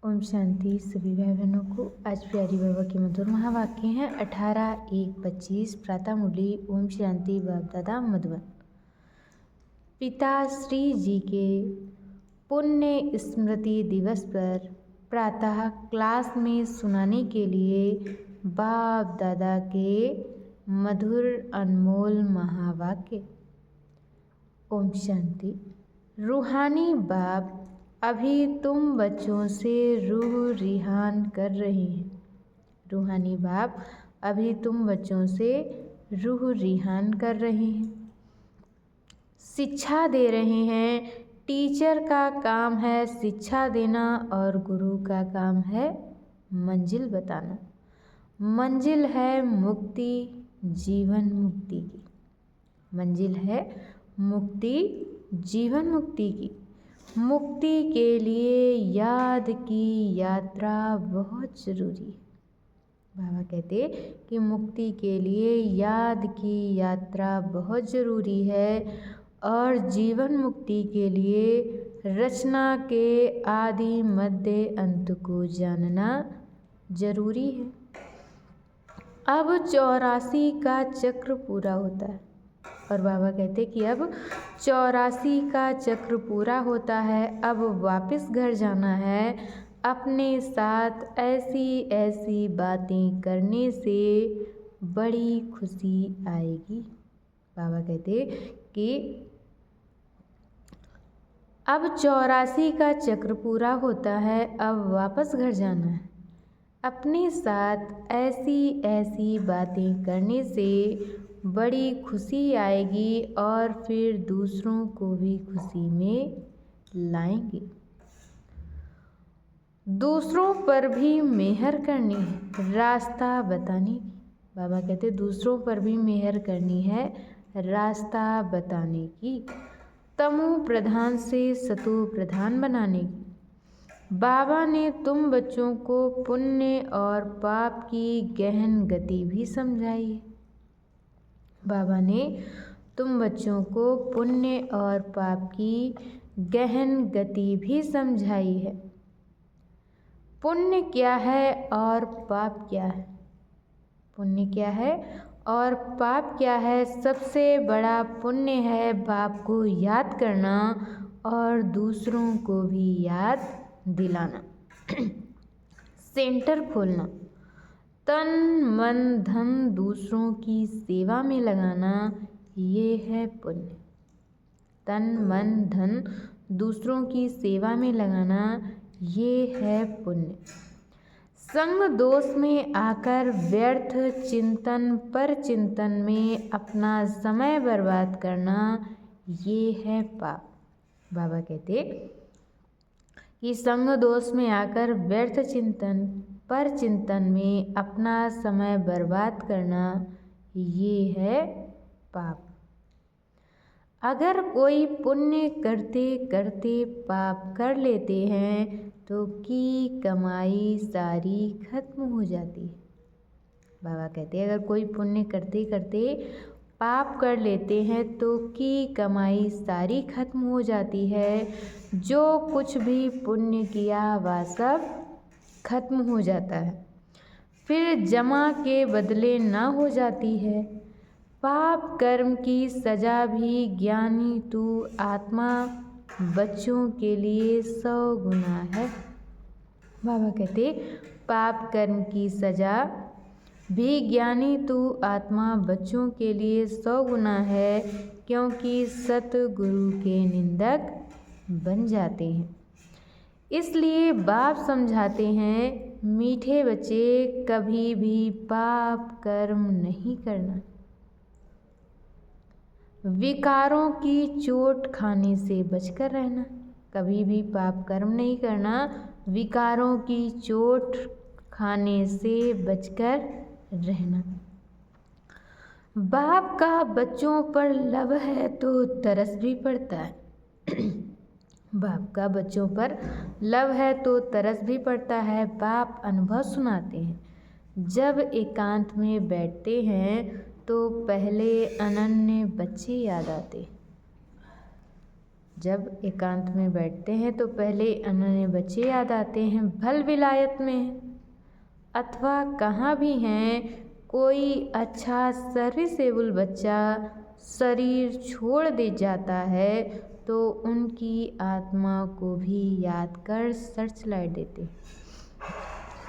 ओम शांति। सभी भाई बहनों को आज प्यारी बाबा के मधुर महावाक्य हैं 18/1/25 प्रातः मुरली। ओम शांति। बाप दादा मधुबन। पिताश्री जी के पुण्य स्मृति दिवस पर प्रातः क्लास में सुनाने के लिए बाप दादा के मधुर अनमोल महावाक्य। ओम शांति। रूहानी बाप अभी तुम बच्चों से रूह रिहान कर रहे हैं। रूहानी बाप अभी तुम बच्चों से रूह रिहान कर रहे हैं, शिक्षा दे रहे हैं। टीचर का काम है शिक्षा देना और गुरु का काम है मंजिल बताना। मंजिल है मुक्ति, जीवन मुक्ति की। मंजिल है मुक्ति, जीवन मुक्ति की। मुक्ति के लिए याद की यात्रा बहुत ज़रूरी है। बाबा कहते कि मुक्ति के लिए याद की यात्रा बहुत ज़रूरी है और जीवन मुक्ति के लिए रचना के आदि मध्य अंत को जानना जरूरी है। अब 84 का चक्र पूरा होता है और बाबा कहते कि अब 84 का चक्र पूरा होता है। अब वापस घर जाना है। अपने साथ ऐसी ऐसी बातें करने से बड़ी खुशी आएगी। बाबा कहते कि अब 84 का चक्र पूरा होता है। अब वापस घर जाना है। अपने साथ ऐसी ऐसी बातें करने से बड़ी खुशी आएगी और फिर दूसरों को भी खुशी में लाएंगे। दूसरों पर भी मेहर करनी है, रास्ता बताने की। बाबा कहते दूसरों पर भी मेहर करनी है, रास्ता बताने की। तमो प्रधान से सतो प्रधान बनाने की। बाबा ने तुम बच्चों को पुण्य और पाप की गहन गति भी समझाई है। बाबा ने तुम बच्चों को पुण्य और पाप की गहन गति भी समझाई है। पुण्य क्या है और पाप क्या है? पुण्य क्या है और पाप क्या है? सबसे बड़ा पुण्य है बाप को याद करना और दूसरों को भी याद दिलाना। सेंटर खोलना, तन मन धन दूसरों की सेवा में लगाना, ये है पुण्य। तन मन धन दूसरों की सेवा में लगाना, ये है पुण्य। संग दोष में आकर व्यर्थ चिंतन पर चिंतन में अपना समय बर्बाद करना, ये है पाप। बाबा कहते कि संग दोष में आकर व्यर्थ चिंतन पर चिंतन में अपना समय बर्बाद करना, ये है पाप। अगर कोई पुण्य करते करते पाप कर लेते हैं तो की कमाई सारी खत्म हो जाती है। बाबा कहते हैं अगर कोई पुण्य करते करते पाप कर लेते हैं तो की कमाई सारी खत्म हो जाती है। जो कुछ भी पुण्य किया वह सब खत्म हो जाता है, फिर जमा के बदले ना हो जाती है। पाप कर्म की सजा भी ज्ञानी तू आत्मा बच्चों के लिए 100 गुना है। बाबा कहते पाप कर्म की सजा भी ज्ञानी तू आत्मा बच्चों के लिए 100 गुना है, क्योंकि सतगुरु के निंदक बन जाते हैं। इसलिए बाप समझाते हैं मीठे बच्चे कभी भी पाप कर्म नहीं करना। विकारों की चोट खाने से बचकर रहना। कभी भी पाप कर्म नहीं करना, विकारों की चोट खाने से बचकर रहना। बाप का बच्चों पर लव है तो तरस भी पड़ता है। बाप का बच्चों पर लव है तो तरस भी पड़ता है। बाप अनुभव सुनाते हैं। जब एकांत में बैठते हैं तो पहले अनन्य बच्चे याद आते। जब एकांत में बैठते हैं तो पहले अनन्य बच्चे याद आते हैं। भल विलायत में अथवा कहाँ भी हैं, कोई अच्छा सर्विसेबल बच्चा शरीर छोड़ दे जाता है तो उनकी आत्मा को भी याद कर सर्च लाइट देते हैं।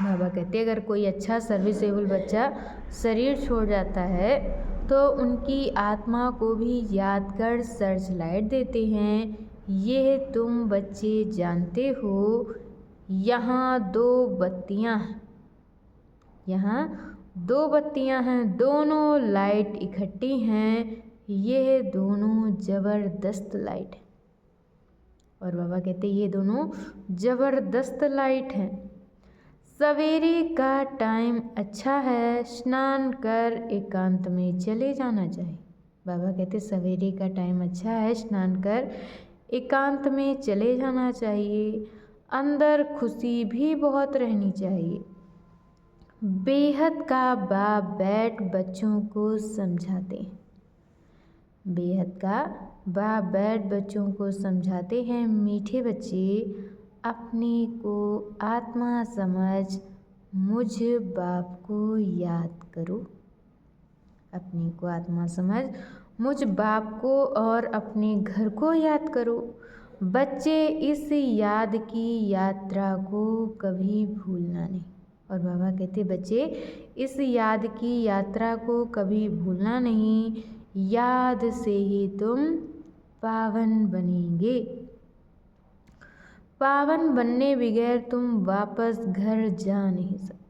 बाबा कहते हैं अगर कोई अच्छा सर्विसेबल बच्चा शरीर छोड़ जाता है तो उनकी आत्मा को भी याद कर सर्च लाइट देते हैं। ये तुम बच्चे जानते हो, यहाँ दो बत्तियाँ हैं, यहाँ दो बत्तियाँ हैं, दोनों लाइट इकट्ठी हैं, ये दोनों ज़बरदस्त लाइट है। और बाबा कहते ये दोनों ज़बरदस्त लाइट हैं। सवेरे का टाइम अच्छा है, स्नान कर एकांत में चले जाना चाहिए। बाबा कहते सवेरे का टाइम अच्छा है, स्नान कर एकांत में चले जाना चाहिए। अंदर खुशी भी बहुत रहनी चाहिए। बेहद का बाप बैठ बच्चों को समझाते हैं। बेहद का बाप बैठ बच्चों को समझाते हैं। मीठे बच्चे अपने को आत्मा समझ मुझ बाप को याद करो। अपने को आत्मा समझ मुझ बाप को और अपने घर को याद करो। बच्चे इस याद की यात्रा को कभी भूलना नहीं। और बाबा कहते बच्चे इस याद की यात्रा को कभी भूलना नहीं। याद से ही तुम पावन बनेंगे। पावन बनने बगैर तुम वापस घर जा नहीं सकते।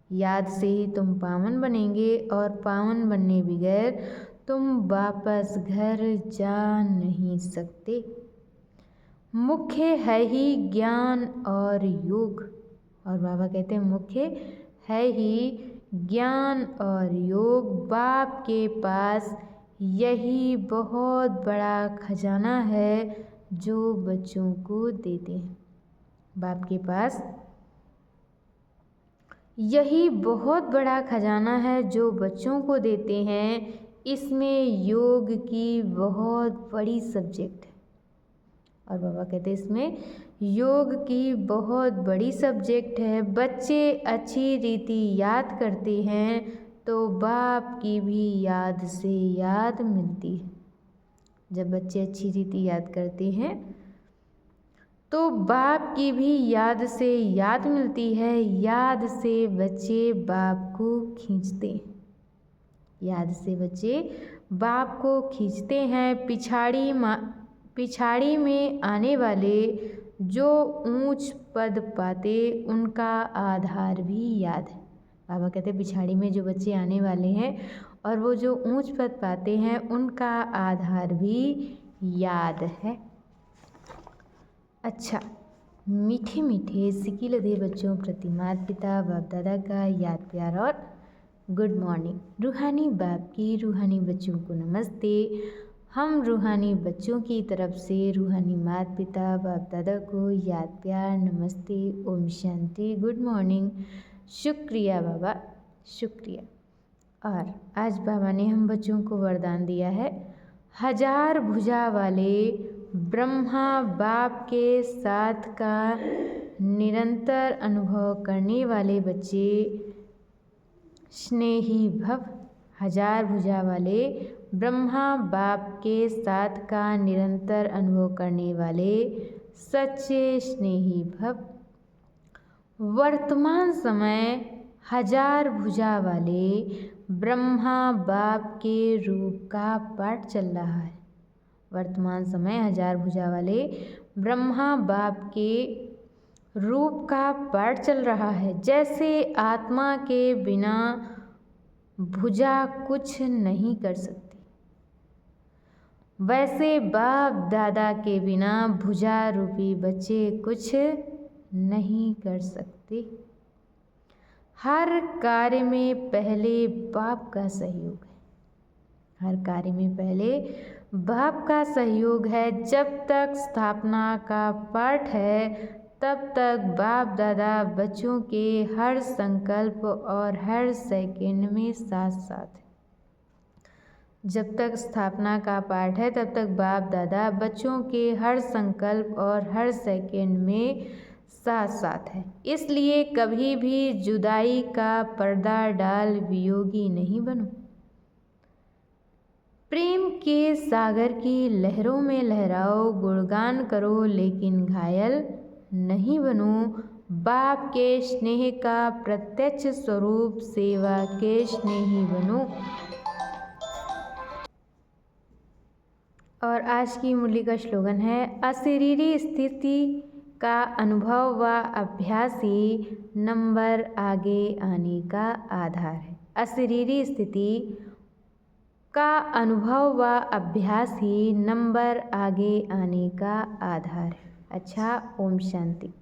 याद से ही तुम पावन बनेंगे और पावन बनने बगैर तुम वापस घर जा नहीं सकते। मुख्य है ही ज्ञान और योग। और बाबा कहते हैं मुख्य है ही ज्ञान और योग। बाप के पास यही बहुत बड़ा खजाना है जो बच्चों को देते हैं। बाप के पास यही बहुत बड़ा खजाना है जो बच्चों को देते हैं। इसमें योग की बहुत बड़ी सब्जेक्ट है। और बाबा कहते हैं इसमें योग की बहुत बड़ी सब्जेक्ट है। बच्चे अच्छी रीति याद करते हैं तो बाप की भी याद से याद मिलती है। जब बच्चे अच्छी रीति याद करते हैं तो बाप की भी याद से याद मिलती है। याद से बच्चे बाप को खींचते हैं। याद से बच्चे बाप को खींचते हैं। पिछाड़ी में आने वाले जो ऊंच पद पाते उनका आधार भी याद है। बाबा कहते पिछाड़ी में जो बच्चे आने वाले हैं और वो जो ऊंच पद पाते हैं उनका आधार भी याद है। अच्छा, मीठे मीठे सिकिलधे बच्चों प्रति माता पिता बाप दादा का याद प्यार और गुड मॉर्निंग। रूहानी बाप की रूहानी बच्चों को नमस्ते। हम रूहानी बच्चों की तरफ से रूहानी माता पिता बाप दादा को याद प्यार नमस्ते, ओम शांति, गुड मॉर्निंग। शुक्रिया बाबा, शुक्रिया। और आज बाबा ने हम बच्चों को वरदान दिया है। 1000 भुजा वाले ब्रह्मा बाप के साथ का निरंतर अनुभव करने वाले बच्चे स्नेही भव। 1000 भुजा वाले ब्रह्मा बाप के साथ का निरंतर अनुभव करने वाले सच्चे स्नेही भव। वर्तमान समय 1000 भुजा वाले ब्रह्मा बाप के रूप का पाठ चल रहा है। वर्तमान समय 1000 भुजा वाले ब्रह्मा बाप के रूप का पाठ चल रहा है। जैसे आत्मा के बिना भुजा कुछ नहीं कर सकती, वैसे बाप दादा के बिना भुजा रूपी बच्चे कुछ नहीं कर सकते। हर कार्य में पहले बाप का सहयोग है। हर कार्य में पहले बाप का सहयोग है। जब तक स्थापना का पाठ है तब तक बाप दादा बच्चों के हर संकल्प और हर सेकंड में साथ साथ है। जब तक स्थापना का पाठ है तब तक बाप दादा बच्चों के हर संकल्प और हर सेकंड में साथ साथ है। इसलिए कभी भी जुदाई का पर्दा डाल वियोगी नहीं बनो। प्रेम के सागर की लहरों में लहराओ, गुणगान करो लेकिन घायल नहीं बनो। बाप के स्नेह का प्रत्यक्ष स्वरूप सेवा के स्नेही बनो। और आज की मुरली का स्लोगन है, अशरीरी स्थिति का अनुभव व अभ्यास ही नंबर आगे आने का आधार है। अशरीरी स्थिति का अनुभव व अभ्यास ही नंबर आगे आने का आधार है। अच्छा, ओम शांति।